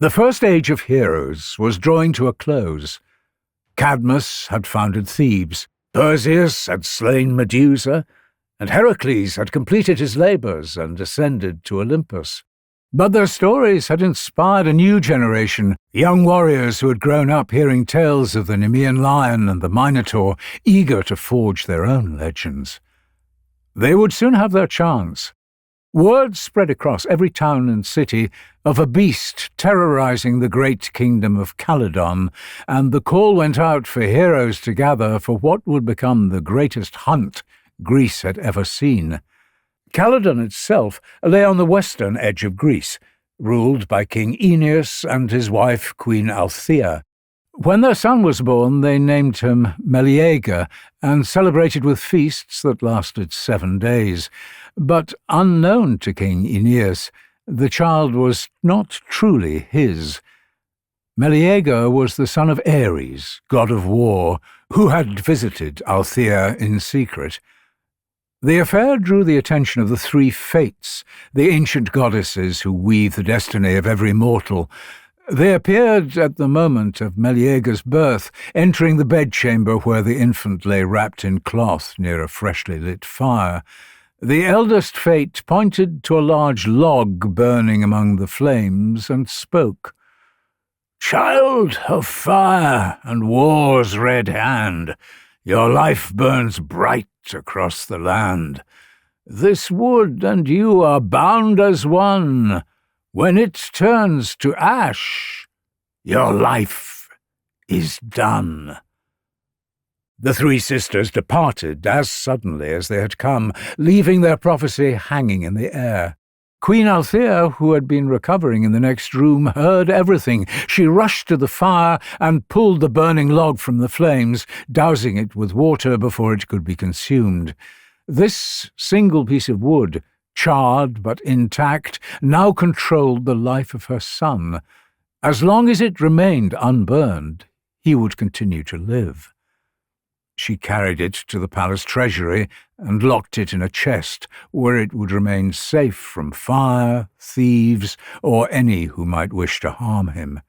The first age of heroes was drawing to a close. Cadmus had founded Thebes, Perseus had slain Medusa, and Heracles had completed his labours and ascended to Olympus. But their stories had inspired a new generation, young warriors who had grown up hearing tales of the Nemean lion and the Minotaur, eager to forge their own legends. They would soon have their chance. Word spread across every town and city of a beast terrorizing the great kingdom of Calydon, and the call went out for heroes to gather for what would become the greatest hunt Greece had ever seen. Calydon itself lay on the western edge of Greece, ruled by King Aeneas and his wife Queen Althea. When their son was born, they named him Meleager and celebrated with feasts that lasted 7 days. But unknown to King Aeneas, the child was not truly his. Meleager was the son of Ares, god of war, who had visited Althea in secret. The affair drew the attention of the 3 Fates, the ancient goddesses who weave the destiny of every mortal. They appeared at the moment of Meleager's birth, entering the bedchamber where the infant lay wrapped in cloth near a freshly lit fire. The eldest Fate pointed to a large log burning among the flames and spoke. "Child of fire and war's red hand, your life burns bright across the land. This wood and you are bound as one. When it turns to ash, your life is done." The 3 sisters departed as suddenly as they had come, leaving their prophecy hanging in the air. Queen Althea, who had been recovering in the next room, heard everything. She rushed to the fire and pulled the burning log from the flames, dousing it with water before it could be consumed. This single piece of wood, charred but intact, now controlled the life of her son. As long as it remained unburned, he would continue to live. She carried it to the palace treasury and locked it in a chest where it would remain safe from fire, thieves, or any who might wish to harm him.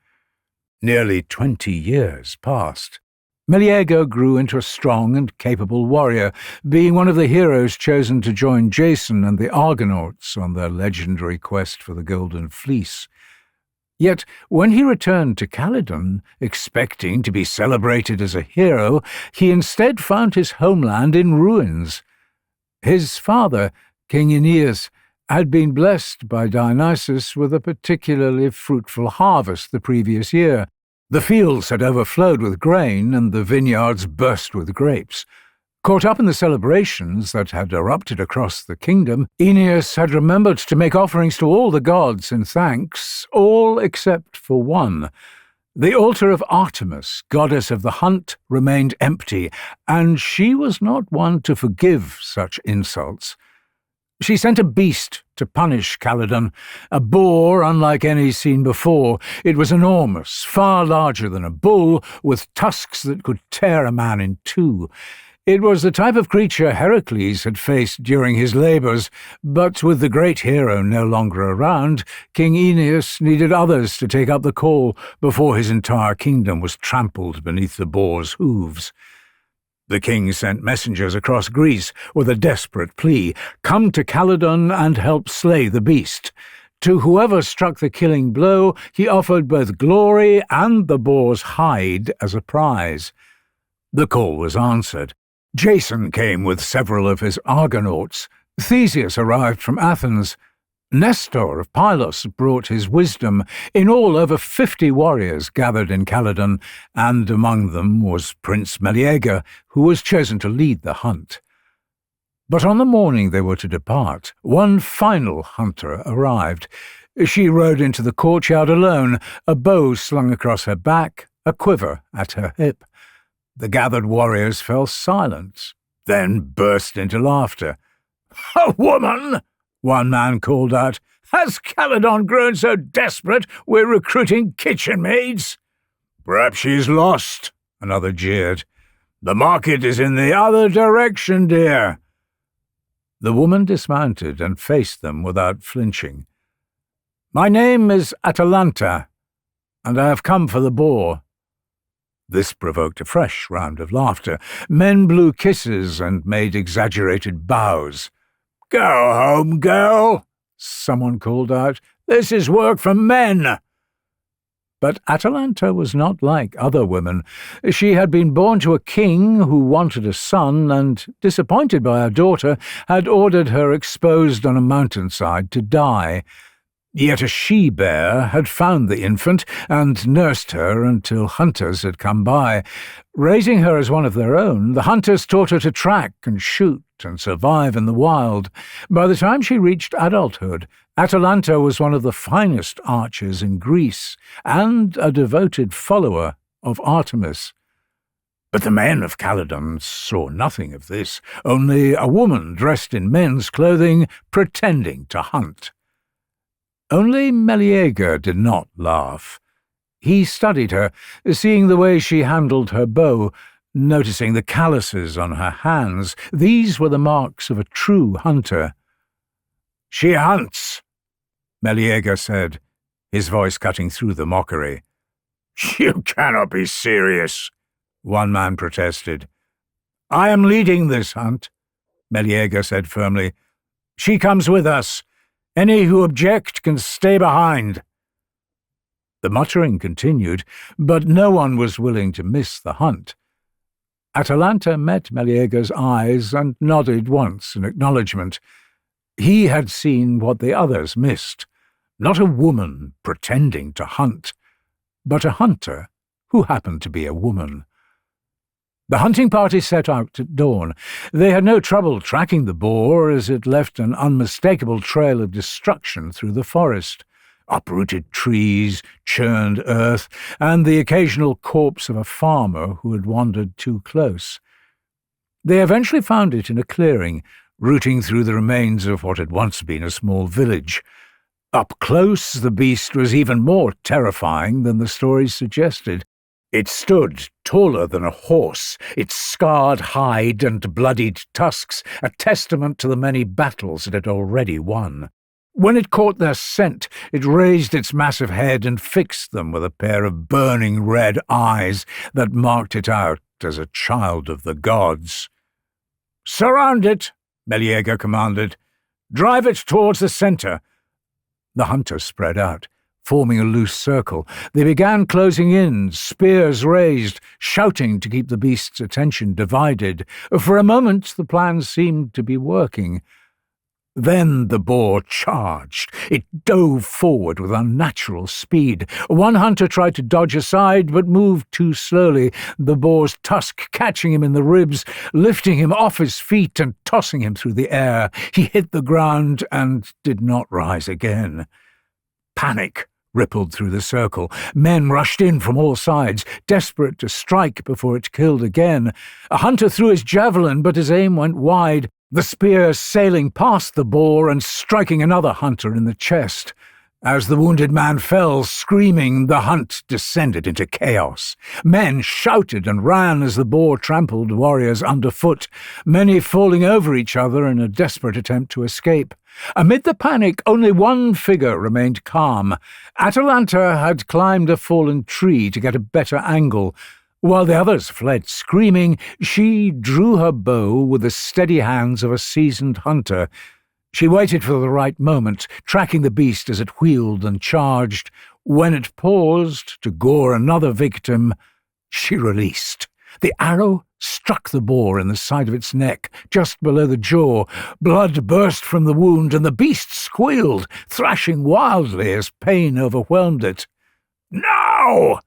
Nearly 20 years passed. Meleager grew into a strong and capable warrior, being one of the heroes chosen to join Jason and the Argonauts on their legendary quest for the Golden Fleece. Yet when he returned to Calydon, expecting to be celebrated as a hero, he instead found his homeland in ruins. His father, King Aeneas, had been blessed by Dionysus with a particularly fruitful harvest the previous year. The fields had overflowed with grain, and the vineyards burst with grapes. Caught up in the celebrations that had erupted across the kingdom, Aeneas had remembered to make offerings to all the gods in thanks, all except for one. The altar of Artemis, goddess of the hunt, remained empty, and she was not one to forgive such insults. She sent a beast to punish Calydon, a boar unlike any seen before. It was enormous, far larger than a bull, with tusks that could tear a man in 2. It was the type of creature Heracles had faced during his labours, but with the great hero no longer around, King Aeneas needed others to take up the call before his entire kingdom was trampled beneath the boar's hooves. The king sent messengers across Greece with a desperate plea: "Come to Calydon and help slay the beast." To whoever struck the killing blow, he offered both glory and the boar's hide as a prize. The call was answered. Jason came with several of his Argonauts. Theseus arrived from Athens. Nestor of Pylos brought his wisdom. In all, over 50 warriors gathered in Calydon, and among them was Prince Meleager, who was chosen to lead the hunt. But on the morning they were to depart, one final hunter arrived. She rode into the courtyard alone, a bow slung across her back, a quiver at her hip. The gathered warriors fell silent, then burst into laughter. "A woman!" one man called out. "Has Calydon grown so desperate we're recruiting kitchen maids?" "Perhaps she's lost," another jeered. "The market is in the other direction, dear." The woman dismounted and faced them without flinching. "My name is Atalanta. and I have come for the boar." This provoked a fresh round of laughter. Men blew kisses and made exaggerated bows. "Go home, girl," someone called out. "This is work for men." But Atalanta was not like other women. She had been born to a king who wanted a son and, disappointed by her daughter, had ordered her exposed on a mountainside to die. Yet a she-bear had found the infant and nursed her until hunters had come by. Raising her as one of their own, the hunters taught her to track and shoot and survive in the wild. By the time she reached adulthood, Atalanta was one of the finest archers in Greece and a devoted follower of Artemis. But the men of Calydon saw nothing of this, only a woman dressed in men's clothing pretending to hunt. Only Meleager did not laugh. He studied her, seeing the way she handled her bow, noticing the calluses on her hands. These were the marks of a true hunter. "She hunts," Meleager said, his voice cutting through the mockery. "You cannot be serious," one man protested. "I am leading this hunt," Meleager said firmly. "She comes with us. Any who object can stay behind." The muttering continued, but no one was willing to miss the hunt. Atalanta met Meleager's eyes and nodded once in acknowledgment. He had seen what the others missed. Not a woman pretending to hunt, but a hunter who happened to be a woman. The hunting party set out at dawn. They had no trouble tracking the boar, as it left an unmistakable trail of destruction through the forest. Uprooted trees, churned earth, and the occasional corpse of a farmer who had wandered too close. They eventually found it in a clearing, rooting through the remains of what had once been a small village. Up close, the beast was even more terrifying than the stories suggested. It stood taller than a horse, its scarred hide and bloodied tusks a testament to the many battles it had already won. When it caught their scent, it raised its massive head and fixed them with a pair of burning red eyes that marked it out as a child of the gods. "Surround it," Meleager commanded. "Drive it towards the center." The hunters spread out, forming a loose circle. They began closing in, spears raised, shouting to keep the beast's attention divided. For a moment the plan seemed to be working. Then the boar charged. It dove forward with unnatural speed. One hunter tried to dodge aside, but moved too slowly, the boar's tusk catching him in the ribs, lifting him off his feet and tossing him through the air. He hit the ground and did not rise again. Panic rippled through the circle. Men rushed in from all sides, desperate to strike before it killed again. A hunter threw his javelin, but his aim went wide, the spear sailing past the boar and striking another hunter in the chest. As the wounded man fell, screaming, the hunt descended into chaos. Men shouted and ran as the boar trampled warriors underfoot, many falling over each other in a desperate attempt to escape. Amid the panic, only one figure remained calm. Atalanta had climbed a fallen tree to get a better angle. While the others fled screaming, she drew her bow with the steady hands of a seasoned hunter. She waited for the right moment, tracking the beast as it wheeled and charged. When it paused to gore another victim, she released. The arrow struck the boar in the side of its neck, just below the jaw. Blood burst from the wound, and the beast squealed, thrashing wildly as pain overwhelmed it. "Now!"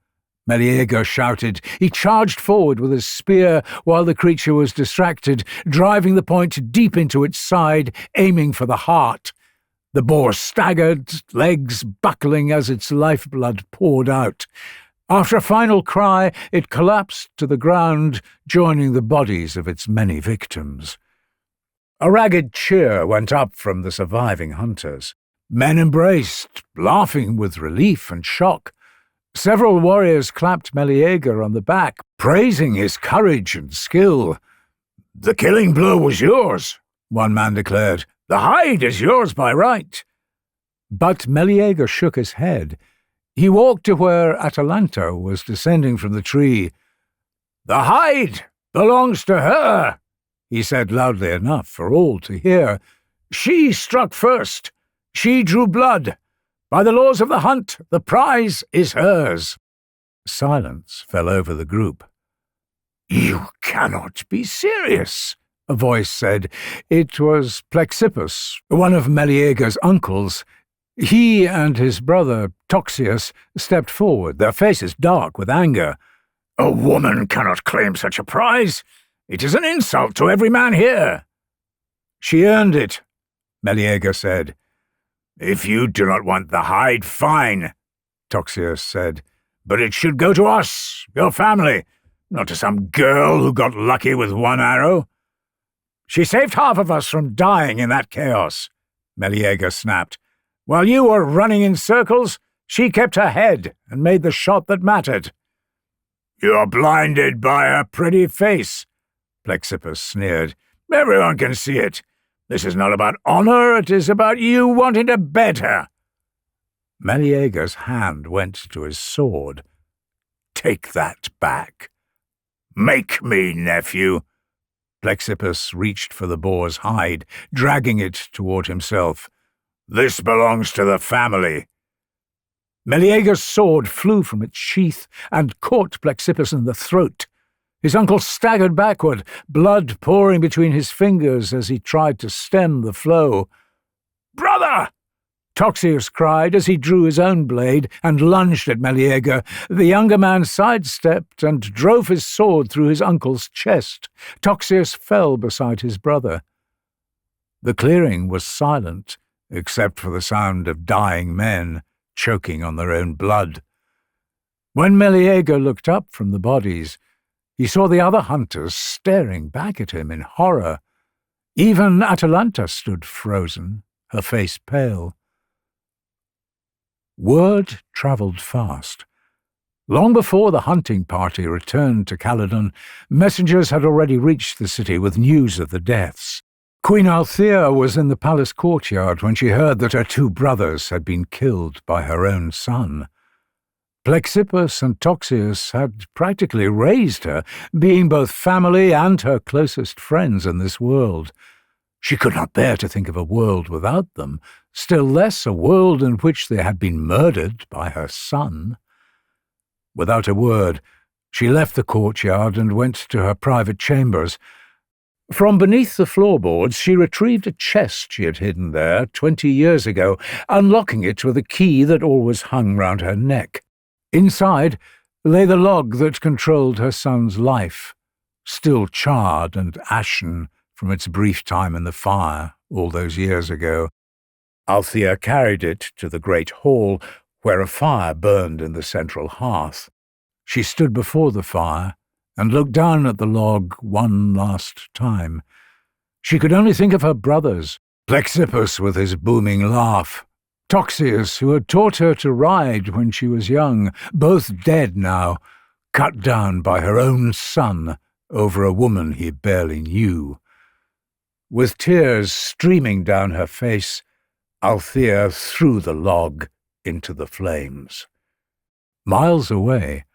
Meleager shouted. He charged forward with his spear while the creature was distracted, driving the point deep into its side, aiming for the heart. The boar staggered, legs buckling as its lifeblood poured out. After a final cry, it collapsed to the ground, joining the bodies of its many victims. A ragged cheer went up from the surviving hunters. Men embraced, laughing with relief and shock. Several warriors clapped Meleager on the back, praising his courage and skill. "The killing blow was yours," one man declared. "The hide is yours by right." But Meleager shook his head. He walked to where Atalanta was descending from the tree. "The hide belongs to her," he said loudly enough for all to hear. "She struck first. She drew blood. By the laws of the hunt, the prize is hers." Silence fell over the group. "You cannot be serious," a voice said. It was Plexippus, one of Meleager's uncles. He and his brother, Toxius, stepped forward, their faces dark with anger. "A woman cannot claim such a prize. It is an insult to every man here." "She earned it," Meleager said. "If you do not want the hide, fine," Toxius said. "But it should go to us, your family, not to some girl who got lucky with one arrow." "She saved half of us from dying in that chaos," Meleager snapped. "While you were running in circles, she kept her head and made the shot that mattered." "You're blinded by her pretty face," Plexippus sneered. "Everyone can see it. This is not about honor, it is about you wanting to bed her." Meleager's hand went to his sword. "Take that back." "Make me, nephew." Plexippus reached for the boar's hide, dragging it toward himself. "This belongs to the family." Meleager's sword flew from its sheath and caught Plexippus in the throat. His uncle staggered backward, blood pouring between his fingers as he tried to stem the flow. "Brother!" Toxius cried as he drew his own blade and lunged at Meleager. The younger man sidestepped and drove his sword through his uncle's chest. Toxius fell beside his brother. The clearing was silent, except for the sound of dying men choking on their own blood. When Meleager looked up from the bodies, he saw the other hunters staring back at him in horror. Even Atalanta stood frozen, her face pale. Word travelled fast. Long before the hunting party returned to Calydon, messengers had already reached the city with news of the deaths. Queen Althea was in the palace courtyard when she heard that her two brothers had been killed by her own son. Plexippus and Toxius had practically raised her, being both family and her closest friends in this world. She could not bear to think of a world without them, still less a world in which they had been murdered by her son. Without a word, she left the courtyard and went to her private chambers. From beneath the floorboards, she retrieved a chest she had hidden there 20 years ago, unlocking it with a key that always hung round her neck. Inside lay the log that controlled her son's life, still charred and ashen from its brief time in the fire all those years ago. Althea carried it to the great hall, where a fire burned in the central hearth. She stood before the fire and looked down at the log one last time. She could only think of her brothers, Plexippus with his booming laugh, Toxius, who had taught her to ride when she was young, both dead now, cut down by her own son over a woman he barely knew. With tears streaming down her face, Althea threw the log into the flames. Miles away,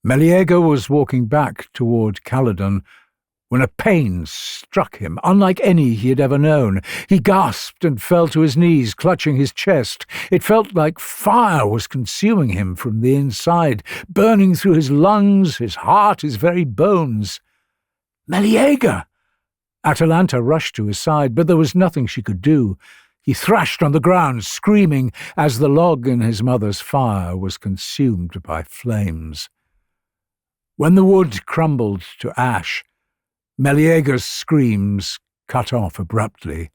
Meleager was walking back toward Calydon when a pain struck him, unlike any he had ever known. He gasped and fell to his knees, clutching his chest. It felt like fire was consuming him from the inside, burning through his lungs, his heart, his very bones. "Meleager!" Atalanta rushed to his side, but there was nothing she could do. He thrashed on the ground, screaming, as the log in his mother's fire was consumed by flames. When the wood crumbled to ash, Meleager's screams cut off abruptly.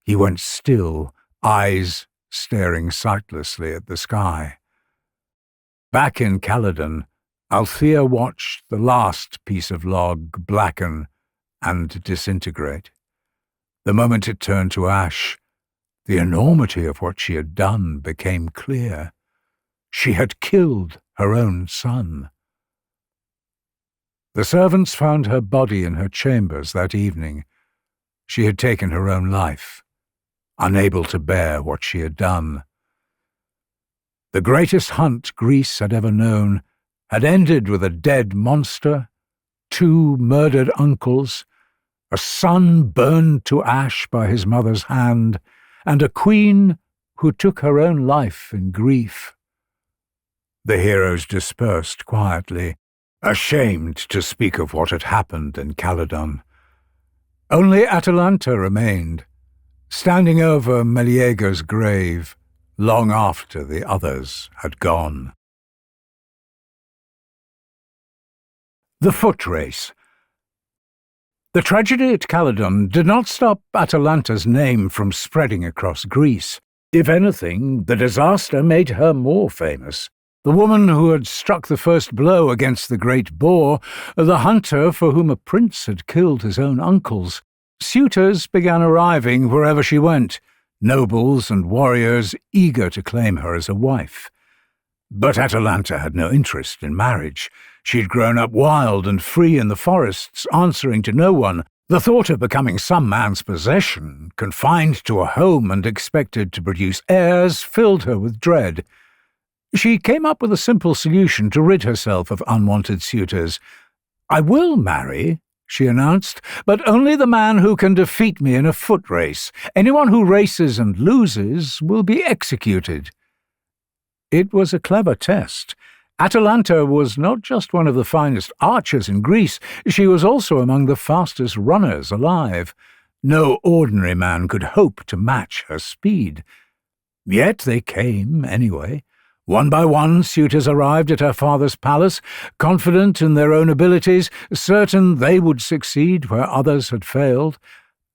He went still, eyes staring sightlessly at the sky. Back in Calydon, Althea watched the last piece of log blacken and disintegrate. The moment it turned to ash, the enormity of what she had done became clear. She had killed her own son. The servants found her body in her chambers that evening. She had taken her own life, unable to bear what she had done. The greatest hunt Greece had ever known had ended with a dead monster, 2 murdered uncles, a son burned to ash by his mother's hand, and a queen who took her own life in grief. The heroes dispersed quietly, ashamed to speak of what had happened in Calydon. Only Atalanta remained, standing over Meleager's grave, long after the others had gone. The Foot Race. The tragedy at Calydon did not stop Atalanta's name from spreading across Greece. If anything, the disaster made her more famous. The woman who had struck the first blow against the great boar, the hunter for whom a prince had killed his own uncles. Suitors began arriving wherever she went, nobles and warriors eager to claim her as a wife. But Atalanta had no interest in marriage. She'd grown up wild and free in the forests, answering to no one. The thought of becoming some man's possession, confined to a home and expected to produce heirs, filled her with dread. She came up with a simple solution to rid herself of unwanted suitors. "I will marry," she announced, "but only the man who can defeat me in a foot race. Anyone who races and loses will be executed." It was a clever test. Atalanta was not just one of the finest archers in Greece, she was also among the fastest runners alive. No ordinary man could hope to match her speed. Yet they came anyway. One by one, suitors arrived at her father's palace, confident in their own abilities, certain they would succeed where others had failed.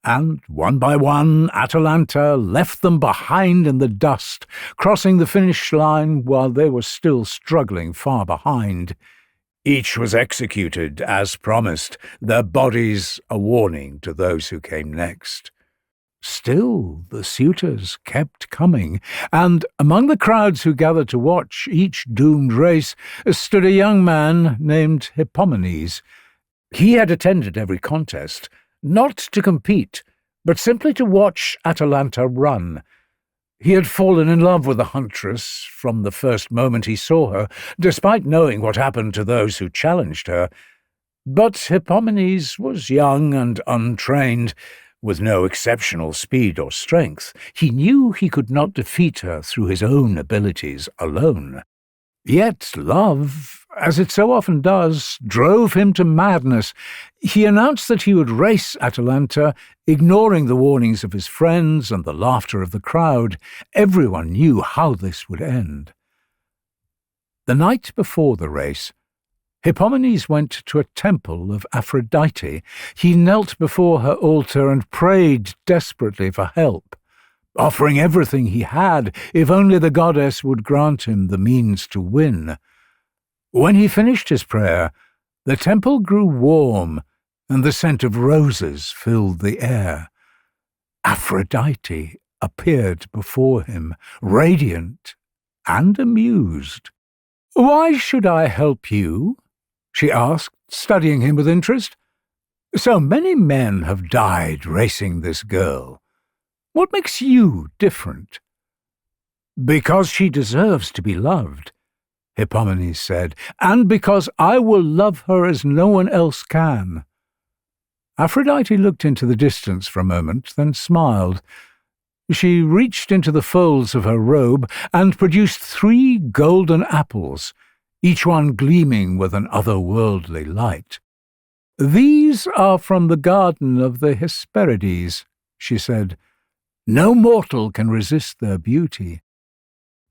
And one by one, Atalanta left them behind in the dust, crossing the finish line while they were still struggling far behind. Each was executed as promised, their bodies a warning to those who came next. Still, the suitors kept coming, and among the crowds who gathered to watch each doomed race stood a young man named Hippomenes. He had attended every contest, not to compete, but simply to watch Atalanta run. He had fallen in love with the huntress from the first moment he saw her, despite knowing what happened to those who challenged her. But Hippomenes was young and untrained, with no exceptional speed or strength. He knew he could not defeat her through his own abilities alone. Yet love, as it so often does, drove him to madness. He announced that he would race Atalanta, ignoring the warnings of his friends and the laughter of the crowd. Everyone knew how this would end. The night before the race, Hippomenes went to a temple of Aphrodite. He knelt before her altar and prayed desperately for help, offering everything he had if only the goddess would grant him the means to win. When he finished his prayer, the temple grew warm and the scent of roses filled the air. Aphrodite appeared before him, radiant and amused. "Why should I help you?" she asked, studying him with interest. "So many men have died racing this girl. What makes you different?" "Because she deserves to be loved," Hippomenes said, "and because I will love her as no one else can." Aphrodite looked into the distance for a moment, then smiled. She reached into the folds of her robe and produced 3 golden apples, each one gleaming with an otherworldly light. "These are from the garden of the Hesperides," she said. "No mortal can resist their beauty.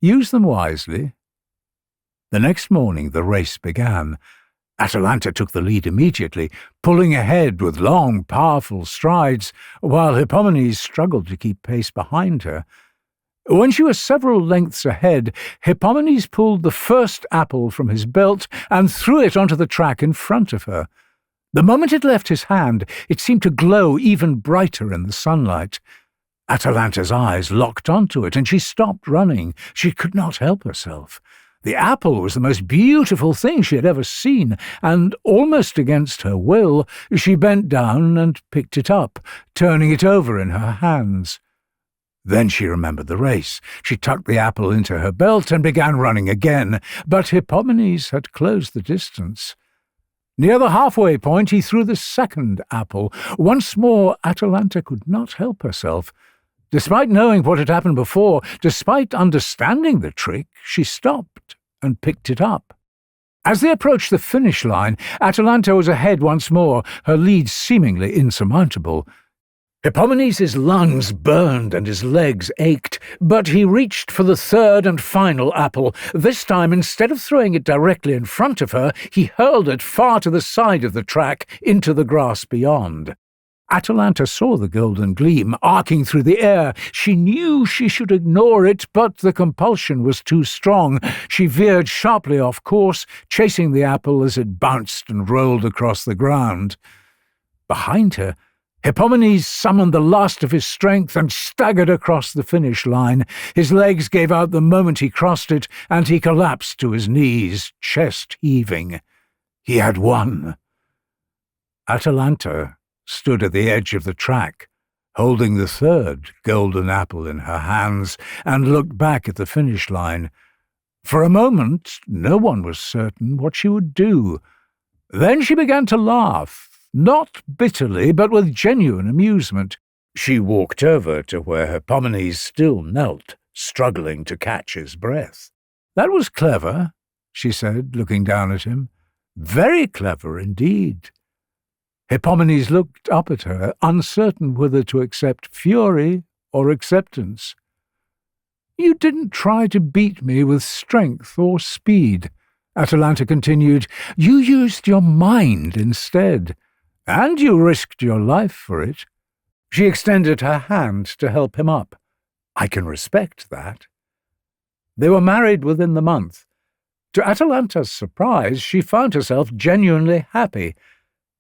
Use them wisely." The next morning the race began. Atalanta took the lead immediately, pulling ahead with long, powerful strides, while Hippomenes struggled to keep pace behind her. When she was several lengths ahead, Hippomenes pulled the first apple from his belt and threw it onto the track in front of her. The moment it left his hand, it seemed to glow even brighter in the sunlight. Atalanta's eyes locked onto it, and she stopped running. She could not help herself. The apple was the most beautiful thing she had ever seen, and almost against her will, she bent down and picked it up, turning it over in her hands. Then she remembered the race. She tucked the apple into her belt and began running again, but Hippomenes had closed the distance. Near the halfway point he threw the second apple. Once more Atalanta could not help herself. Despite knowing what had happened before, despite understanding the trick, she stopped and picked it up. As they approached the finish line, Atalanta was ahead once more, her lead seemingly insurmountable. Hippomenes' lungs burned and his legs ached, but he reached for the third and final apple. This time, instead of throwing it directly in front of her, he hurled it far to the side of the track, into the grass beyond. Atalanta saw the golden gleam arcing through the air. She knew she should ignore it, but the compulsion was too strong. She veered sharply off course, chasing the apple as it bounced and rolled across the ground. Behind her, Hippomenes summoned the last of his strength and staggered across the finish line. His legs gave out the moment he crossed it, and he collapsed to his knees, chest heaving. He had won. Atalanta stood at the edge of the track, holding the third golden apple in her hands, and looked back at the finish line. For a moment, no one was certain what she would do. Then she began to laugh. Not bitterly, but with genuine amusement. She walked over to where Hippomenes still knelt, struggling to catch his breath. "That was clever," she said, looking down at him. "Very clever indeed." Hippomenes looked up at her, uncertain whether to accept fury or acceptance. "You didn't try to beat me with strength or speed," Atalanta continued. "You used your mind instead. And you risked your life for it." She extended her hand to help him up. "I can respect that." They were married within the month. To Atalanta's surprise, she found herself genuinely happy.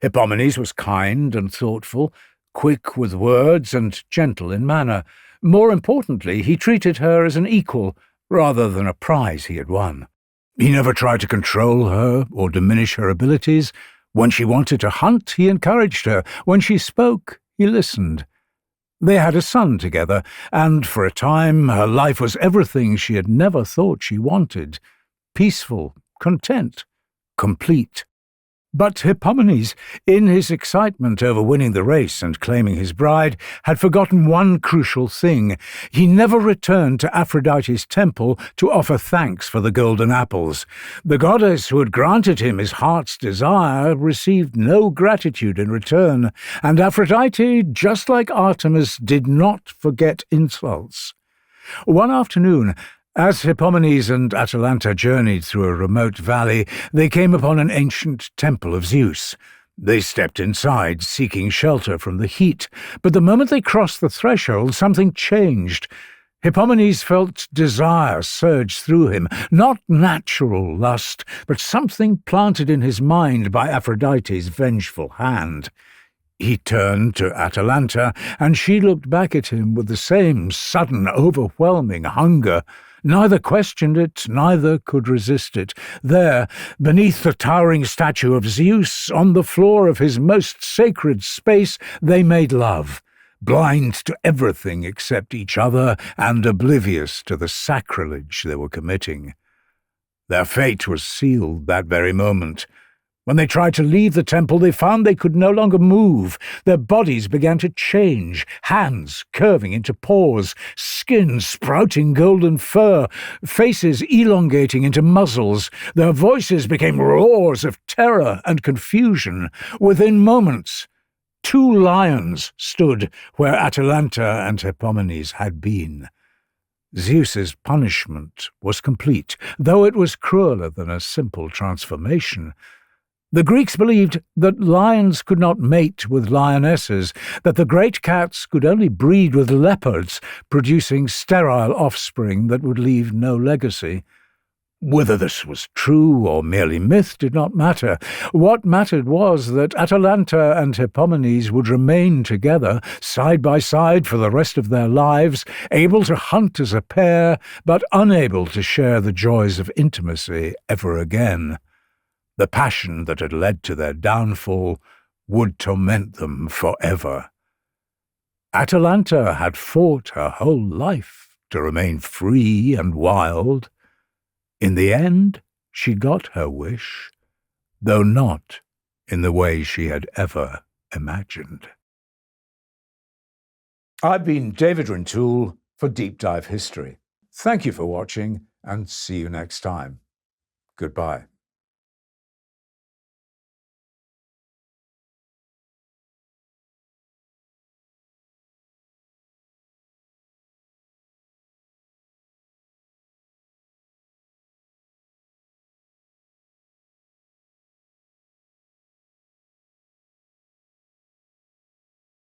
Hippomenes was kind and thoughtful, quick with words and gentle in manner. More importantly, he treated her as an equal, rather than a prize he had won. He never tried to control her or diminish her abilities. When she wanted to hunt, he encouraged her. When she spoke, he listened. They had a son together, and for a time her life was everything she had never thought she wanted. Peaceful, content, complete. But Hippomenes, in his excitement over winning the race and claiming his bride, had forgotten one crucial thing. He never returned to Aphrodite's temple to offer thanks for the golden apples. The goddess who had granted him his heart's desire received no gratitude in return, and Aphrodite, just like Artemis, did not forget insults. One afternoon, as Hippomenes and Atalanta journeyed through a remote valley, they came upon an ancient temple of Zeus. They stepped inside, seeking shelter from the heat, but the moment they crossed the threshold, something changed. Hippomenes felt desire surge through him, not natural lust, but something planted in his mind by Aphrodite's vengeful hand. He turned to Atalanta, and she looked back at him with the same sudden, overwhelming hunger. Neither questioned it, neither could resist it. There, beneath the towering statue of Zeus, on the floor of his most sacred space, they made love, blind to everything except each other and oblivious to the sacrilege they were committing. Their fate was sealed that very moment. When they tried to leave the temple, they found they could no longer move. Their bodies began to change, hands curving into paws, skin sprouting golden fur, faces elongating into muzzles. Their voices became roars of terror and confusion. Within moments, 2 lions stood where Atalanta and Hippomenes had been. Zeus's punishment was complete, though it was crueler than a simple transformation. The Greeks believed that lions could not mate with lionesses, that the great cats could only breed with leopards, producing sterile offspring that would leave no legacy. Whether this was true or merely myth did not matter. What mattered was that Atalanta and Hippomenes would remain together, side by side for the rest of their lives, able to hunt as a pair, but unable to share the joys of intimacy ever again. The passion that had led to their downfall would torment them forever. Atalanta had fought her whole life to remain free and wild. In the end, she got her wish, though not in the way she had ever imagined. I've been David Rintoul for Deep Dive History. Thank you for watching, and see you next time. Goodbye.